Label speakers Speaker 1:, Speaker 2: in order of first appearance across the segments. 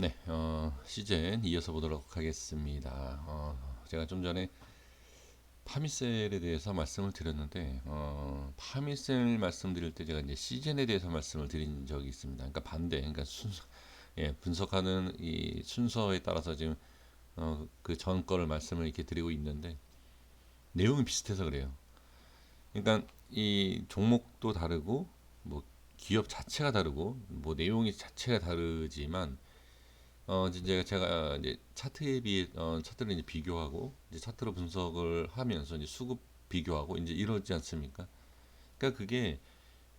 Speaker 1: 네, 시즌 이어서 보도록 하겠습니다. 제가 좀 전에 파미셀에 대해서 말씀을 드렸는데, 파미셀 말씀드릴 때 제가 이제 시즌에 대해서 말씀을 드린 적이 있습니다. 그러니까 반대, 그러니까 순서, 예, 분석하는 이 순서에 따라서 지금 그 전 거를 말씀을 이렇게 드리고 있는데 내용이 비슷해서 그래요. 그러니까 이 종목도 다르고 뭐 기업 자체가 다르고 뭐 내용이 자체가 다르지만 이제 제가 이제 차트에 비해 차트를 이제 비교하고 이제 차트로 분석을 하면서 이제 수급 비교하고 이제 이러지 않습니까? 그러니까 그게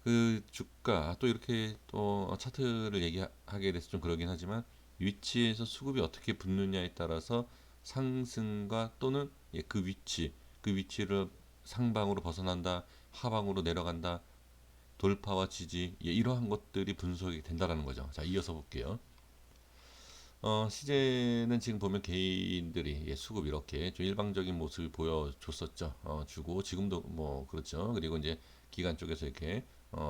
Speaker 1: 그 주가 또 이렇게 또 차트를 얘기하게 돼서 좀 그러긴 하지만 위치에서 수급이 어떻게 붙느냐에 따라서 상승과 또는 예, 그 위치를 상방으로 벗어난다, 하방으로 내려간다, 돌파와 지지 예, 이러한 것들이 분석이 된다라는 거죠. 자, 이어서 볼게요. 시제는 지금 보면 개인들이 예, 수급 이렇게 좀 일방적인 모습을 보여줬었죠. 주고 지금도 뭐 그렇죠. 그리고 이제 기관 쪽에서 이렇게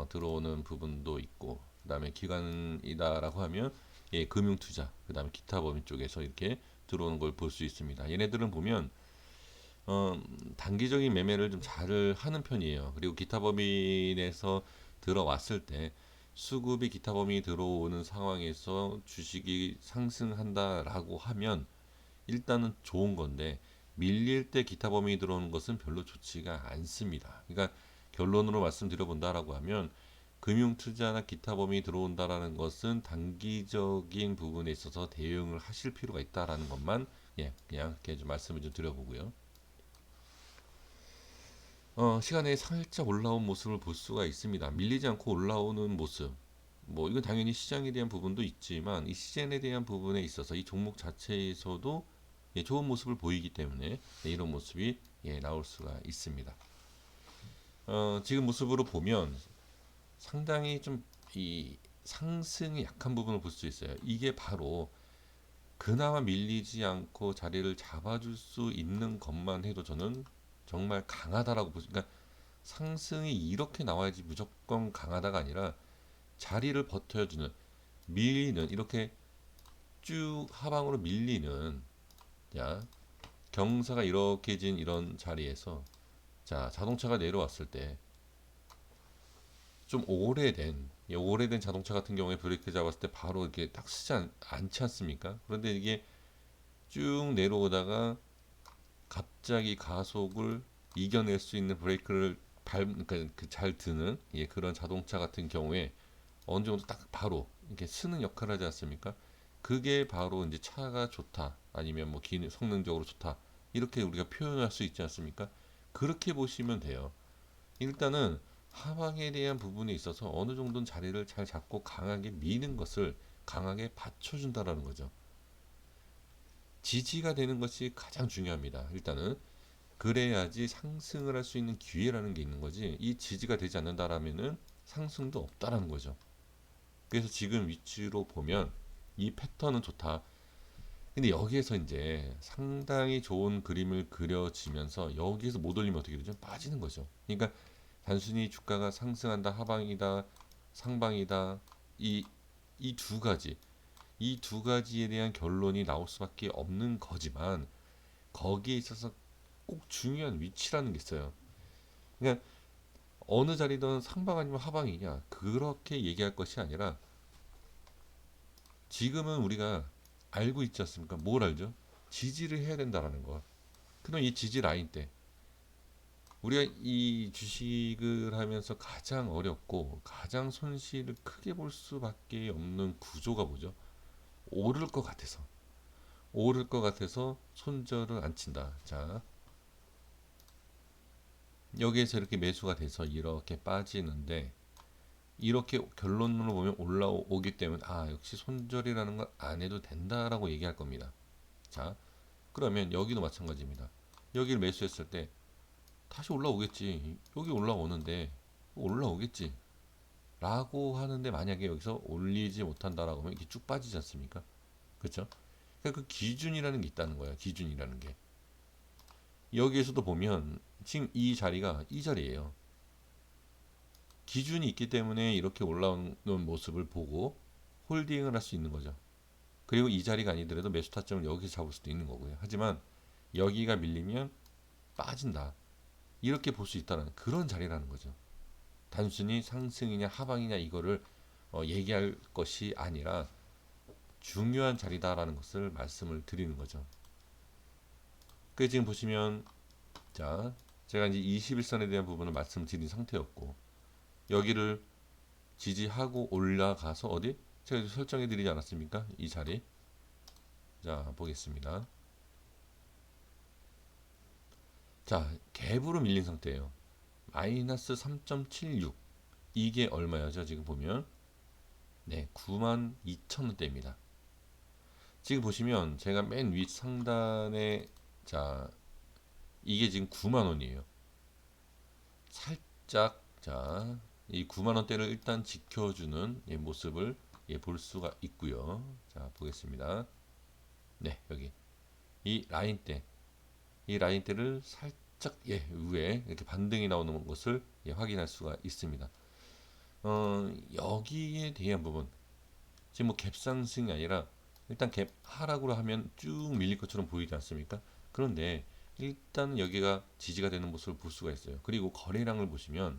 Speaker 1: 들어오는 부분도 있고, 그다음에 기관이다라고 하면 예, 금융투자, 그다음에 기타 범위 쪽에서 이렇게 들어오는 걸 볼 수 있습니다. 얘네들은 보면 어, 단기적인 매매를 좀 잘 하는 편이에요. 그리고 기타 법인에서 들어왔을 때 수급이 기타 법인이 들어오는 상황에서 주식이 상승한다라고 하면 일단은 좋은 건데 밀릴 때 기타 법인이 들어오는 것은 별로 좋지가 않습니다. 그러니까 결론으로 말씀드려 본다라고 하면 금융 투자나 기타 범위 들어온다라는 것은 단기적인 부분에 있어서 대응을 하실 필요가 있다라는 것만 예, 그냥 이렇게 좀 말씀을 좀 드려보고요. 시간에 살짝 올라온 모습을 볼 수가 있습니다. 밀리지 않고 올라오는 모습. 뭐 이건 당연히 시장에 대한 부분도 있지만 이 시장에 대한 부분에 있어서 이 종목 자체에서도 예, 좋은 모습을 보이기 때문에 네, 이런 모습이 예, 나올 수가 있습니다. 지금 모습으로 보면 상당히 좀 이 상승이 약한 부분을 볼 수 있어요. 이게 바로 그나마 밀리지 않고 자리를 잡아줄 수 있는 것만 해도 저는 정말 강하다라고 그러니까 상승이 이렇게 나와야지 무조건 강하다가 아니라 자리를 버텨주는 밀리는 이렇게 쭉 하방으로 밀리는 자 경사가 이렇게 진 이런 자리에서 자 자동차가 내려왔을 때 좀 오래된 오래된 자동차 같은 경우에 브레이크 잡았을 때 바로 이렇게 딱 쓰지 않지 않습니까? 그런데 이게 쭉 내려오다가 갑자기 가속을 이겨낼 수 있는 브레이크를 그러니까 그잘 드는 예, 그런 자동차 같은 경우에 어느 정도 딱 바로 이렇게 쓰는 역할을 하지 않습니까? 그게 바로 이제 차가 좋다 아니면 뭐 기능 성능적으로 좋다 이렇게 우리가 표현할 수 있지 않습니까? 그렇게 보시면 돼요. 일단은 하방에 대한 부분에 있어서 어느 정도는 자리를 잘 잡고 강하게 미는 것을 강하게 받쳐준다라는 거죠. 지지가 되는 것이 가장 중요합니다. 일단은 그래야지 상승을 할 수 있는 기회라는 게 있는 거지. 이 지지가 되지 않는다라면은 상승도 없다라는 거죠. 그래서 지금 위치로 보면 이 패턴은 좋다. 근데 여기에서 이제 상당히 좋은 그림을 그려지면서 여기에서 못 올리면 어떻게 되죠? 빠지는 거죠. 그러니까 단순히 주가가 상승한다, 하방이다, 상방이다. 이, 이 두 가지. 이 두 가지에 대한 결론이 나올 수밖에 없는 거지만 거기에 있어서 꼭 중요한 위치라는 게 있어요. 그러니까 어느 자리든 상방 아니면 하방이냐 그렇게 얘기할 것이 아니라 지금은 우리가 알고 있지 않습니까? 뭘 알죠? 지지를 해야 된다라는 거. 그럼 이 지지 라인 때 우리가 이 주식을 하면서 가장 어렵고 가장 손실을 크게 볼 수밖에 없는 구조가 뭐죠? 오를 것 같아서 오를 것 같아서 손절을 안 친다. 자, 여기에서 이렇게 매수가 돼서 이렇게 빠지는데 이렇게 결론으로 보면 올라오기 때문에 아 역시 손절이라는 걸 안 해도 된다라고 얘기할 겁니다. 자 그러면 여기도 마찬가지입니다. 여기를 매수했을 때 다시 올라오겠지. 여기 올라오는데 올라오겠지. 라고 하는데 만약에 여기서 올리지 못한다라고 하면 이게 쭉 빠지지 않습니까? 그렇죠? 그러니까 그 기준이라는 게 있다는 거야. 기준이라는 게. 여기에서도 보면 지금 이 자리가 이 자리예요. 기준이 있기 때문에 이렇게 올라오는 모습을 보고 홀딩을 할 수 있는 거죠. 그리고 이 자리가 아니더라도 매수 타점을 여기서 잡을 수도 있는 거고요. 하지만 여기가 밀리면 빠진다. 이렇게 볼 수 있다는 그런 자리라는 거죠. 단순히 상승이냐 하방이냐 이거를 얘기할 것이 아니라 중요한 자리다라는 것을 말씀을 드리는 거죠. 그 지금 보시면 자 제가 이제 21선에 대한 부분을 말씀드린 상태였고 여기를 지지하고 올라가서 어디 제가 설정해 드리지 않았습니까? 이 자리. 자 보겠습니다. 자 갭으로 밀린 상태예요. 마이너스 3.76 이게 얼마야죠? 지금 보면 네 92,000원대입니다. 지금 보시면 제가 맨 위 상단에 자 이게 지금 9만원이에요. 살짝 자 이 9만원대를 일단 지켜주는 모습을 볼 수가 있고요. 자 보겠습니다. 네 여기 이 라인대 이 라인대를 살짝 위에 이렇게 반등이 나오는 것을 확인할 수가 있습니다. 여기에 대한 부분 지금 뭐 갭상승이 아니라 일단 갭 하락으로 하면 쭉 밀릴 것처럼 보이지 않습니까? 그런데 일단 여기가 지지가 되는 모습을 볼 수가 있어요. 그리고 거래량을 보시면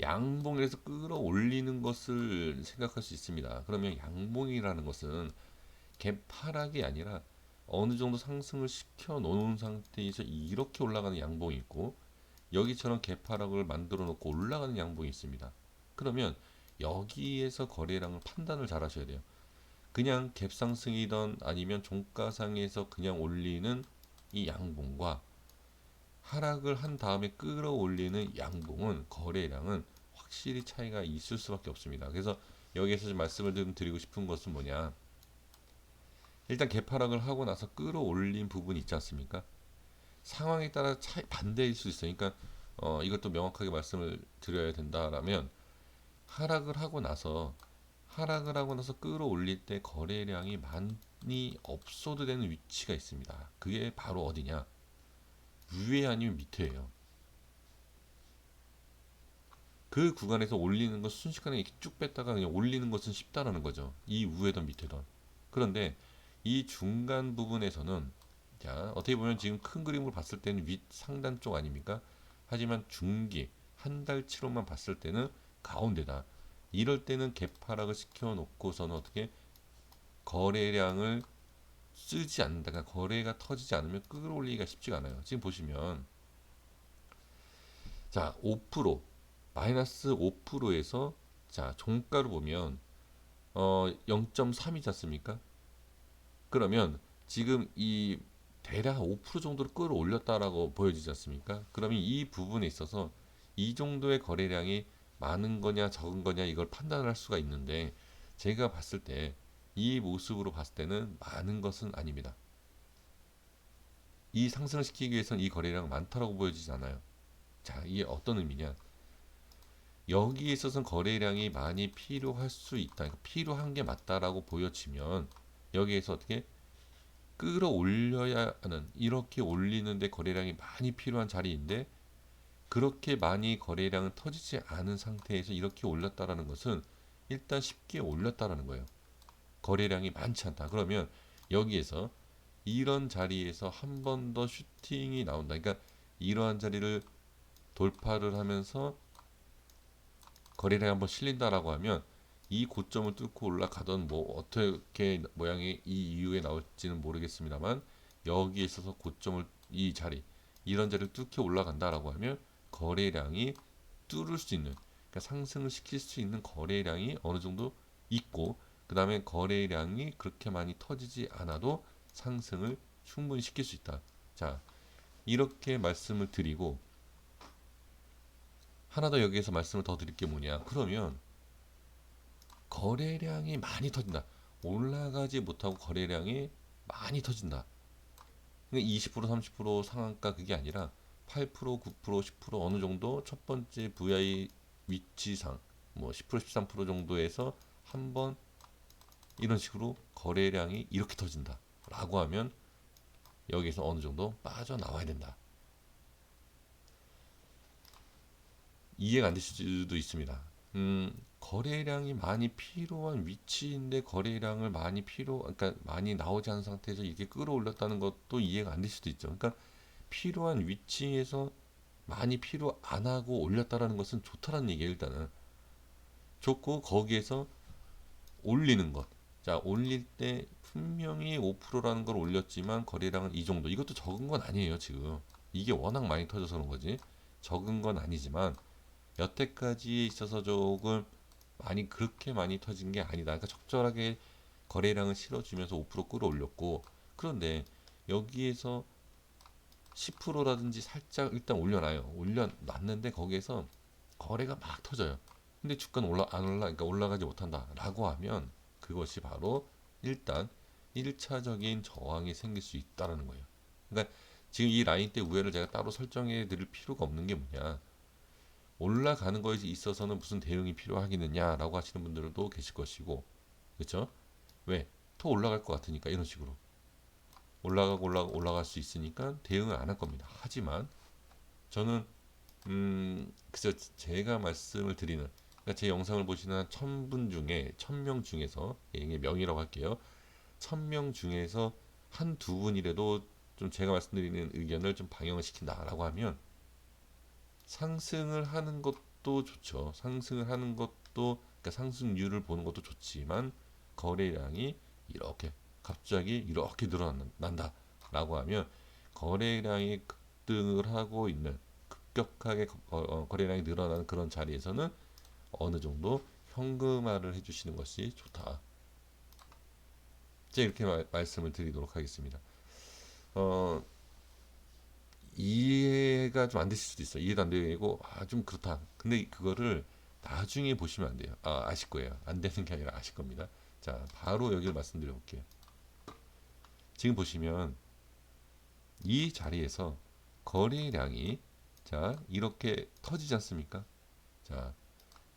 Speaker 1: 양봉에서 끌어올리는 것을 생각할 수 있습니다. 그러면 양봉이라는 것은 갭 하락이 아니라 어느 정도 상승을 시켜 놓은 상태에서 이렇게 올라가는 양봉이 있고 여기처럼 갭 하락을 만들어 놓고 올라가는 양봉이 있습니다. 그러면 여기에서 거래량을 판단을 잘 하셔야 돼요. 그냥 갭 상승이던 아니면 종가상에서 그냥 올리는 이 양봉과 하락을 한 다음에 끌어올리는 양봉은 거래량은 확실히 차이가 있을 수밖에 없습니다. 그래서 여기에서 좀 말씀을 좀 드리고 싶은 것은 뭐냐, 일단 개파락을 하고 나서 끌어올린 부분이 있지 않습니까? 상황에 따라 차이 반대일 수 있어요. 그러니까 이것도 명확하게 말씀을 드려야 된다라면 하락을 하고 나서 끌어올릴 때 거래량이 많이 없어도 되는 위치가 있습니다. 그게 바로 어디냐? 위에 아니면 밑에예요. 그 구간에서 올리는 것 순식간에 이렇게 쭉 뺐다가 그냥 올리는 것은 쉽다라는 거죠. 이 위에든 밑에든. 그런데 이 중간 부분에서는 자 어떻게 보면 지금 큰 그림으로 봤을 때는 윗 상단 쪽 아닙니까? 하지만 중기 한 달치로만 봤을 때는 가운데다. 이럴 때는 개파락을 시켜 놓고서는 어떻게 거래량을 쓰지 않는다. 그러니까 거래가 터지지 않으면 끌어올리기가 쉽지가 않아요. 지금 보시면 자 5% 마이너스 5%에서 자 종가를 보면 0.3이지 않습니까? 그러면 지금 이 대략 5% 정도로 끌어올렸다라고 보여지지 않습니까? 그러면 이 부분에 있어서 이 정도의 거래량이 많은 거냐 적은 거냐 이걸 판단할 수가 있는데 제가 봤을 때 이 모습으로 봤을 때는 많은 것은 아닙니다. 이 상승을 시키기 위해서는 이 거래량 많다라고 보여지지 않아요. 자, 이게 어떤 의미냐? 여기에 있어서는 거래량이 많이 필요할 수 있다. 그러니까 필요한 게 맞다라고 보여지면 여기에서 어떻게 끌어올려야 하는 이렇게 올리는데 거래량이 많이 필요한 자리인데 그렇게 많이 거래량은 터지지 않은 상태에서 이렇게 올렸다라는 것은 일단 쉽게 올렸다라는 거예요. 거래량이 많지 않다. 그러면 여기에서 이런 자리에서 한 번 더 슈팅이 나온다. 그러니까 이러한 자리를 돌파를 하면서 거래량이 한번 실린다라고 하면 이 고점을 뚫고 올라가던 뭐 어떻게 모양이 이 이후에 나올지는 모르겠습니다만 여기에 있어서 고점을 이 자리 이런 자리를 뚫고 올라간다라고 하면 거래량이 뚫을 수 있는 그러니까 상승을 시킬 수 있는 거래량이 어느 정도 있고 그 다음에 거래량이 그렇게 많이 터지지 않아도 상승을 충분히 시킬 수 있다. 자 이렇게 말씀을 드리고 하나 더 여기에서 말씀을 더 드릴 게 뭐냐 그러면 거래량이 많이 터진다. 올라가지 못하고 거래량이 많이 터진다. 그러니까 20% 30% 상한가 그게 아니라 8% 9% 10% 어느 정도 첫 번째 VI 위치상 뭐 10% 13% 정도에서 한번 이런 식으로 거래량이 이렇게 터진다 라고 하면 여기서 어느 정도 빠져나와야 된다. 이해가 안 되실 수도 있습니다. 거래량이 많이 필요한 위치인데 거래량을 그러니까 많이 나오지 않은 상태에서 이게 끌어올렸다는 것도 이해가 안 될 수도 있죠. 그러니까 필요한 위치에서 많이 필요 안 하고 올렸다라는 것은 좋다라는 얘기예요. 일단은 좋고 거기에서 올리는 것. 자, 올릴 때 분명히 5%라는 걸 올렸지만 거래량은 이 정도. 이것도 적은 건 아니에요, 지금. 이게 워낙 많이 터져서 그런 거지. 적은 건 아니지만 여태까지에 있어서 조금 많이 그렇게 많이 터진 게 아니다. 그러니까 적절하게 거래량을 실어주면서 5% 끌어올렸고 그런데 여기에서 10%라든지 살짝 일단 올려놔요. 올려놨는데 거기에서 거래가 막 터져요. 근데 주가는 그러니까 올라가지 못한다라고 하면 그것이 바로 일단 1차적인 저항이 생길 수 있다라는 거예요. 그러니까 지금 이 라인 때 우회를 제가 따로 설정해 드릴 필요가 없는 게 뭐냐. 올라가는 거에 있어서는 무슨 대응이 필요하겠느냐라고 하시는 분들도 계실 것이고, 그렇죠? 왜? 더 올라갈 것 같으니까 이런 식으로 올라갈 수 있으니까 대응을 안 할 겁니다. 하지만 저는 그래서 제가 말씀을 드리는 그러니까 제 영상을 보시는 한 1000분 중에 1000명 중에서 이게 명이라고 할게요. 1000명 중에서 한 두 분이라도 좀 제가 말씀드리는 의견을 좀 방영을 시킨다라고 하면 상승을 하는 것도 좋죠. 상승을 하는 것도 그러니까 상승률을 보는 것도 좋지만 거래량이 이렇게 갑자기 이렇게 늘어난다라고 하면 거래량이 급등을 하고 있는 급격하게 거래량이 늘어나는 그런 자리에서는 어느 정도 현금화를 해주시는 것이 좋다. 제가 이렇게 말씀을 드리도록 하겠습니다. 어, 이해가 좀 안 되실 수도 있어요. 이해도 안 되고 좀 그렇다. 근데 그거를 나중에 보시면 안 돼요. 아실 거예요. 안 되는 게 아니라 아실 겁니다. 자, 바로 여기를 말씀드려 볼게요. 지금 보시면 이 자리에서 거래량이 자, 이렇게 터지지 않습니까? 자,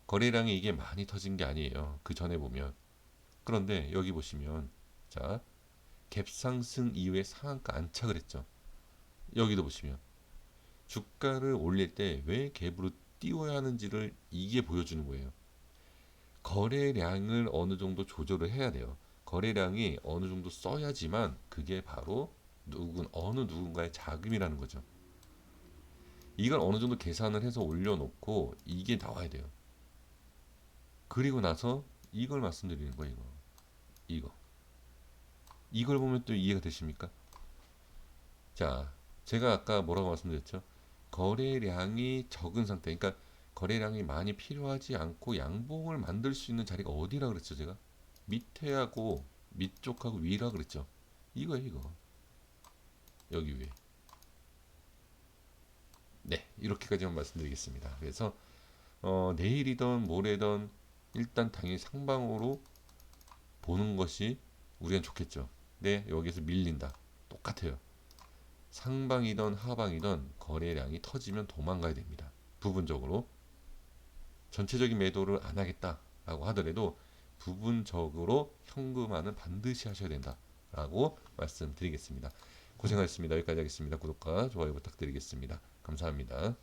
Speaker 1: 거래량이 이게 많이 터진 게 아니에요. 그 전에 보면. 그런데 여기 보시면 자, 갭 상승 이후에 상한가 안착을 했죠. 여기도 보시면 주가를 올릴 때 왜 갭으로 띄워야 하는지를 이게 보여주는 거예요. 거래량을 어느 정도 조절을 해야 돼요. 거래량이 어느 정도 써야지만 그게 바로 어느 누군가의 자금이라는 거죠. 이걸 어느 정도 계산을 해서 올려놓고 이게 나와야 돼요. 그리고 나서 이걸 말씀드리는 거예요. 이거. 이걸 보면 또 이해가 되십니까? 자, 제가 아까 뭐라고 말씀드렸죠? 거래량이 적은 상태, 그러니까 거래량이 많이 필요하지 않고 양봉을 만들 수 있는 자리가 어디라 그랬죠, 제가? 밑에하고 밑쪽하고 위라 그랬죠. 이거예요, 이거. 여기 위에. 네, 이렇게까지만 말씀드리겠습니다. 그래서 내일이든 모레든 일단 당연히 상방으로 보는 것이 우리는 좋겠죠. 네, 여기서 밀린다. 똑같아요. 상방이든 하방이든 거래량이 터지면 도망가야 됩니다. 부분적으로 전체적인 매도를 안 하겠다라고 하더라도 부분적으로 현금화는 반드시 하셔야 된다라고 말씀드리겠습니다. 고생하셨습니다. 여기까지 하겠습니다. 구독과 좋아요 부탁드리겠습니다. 감사합니다.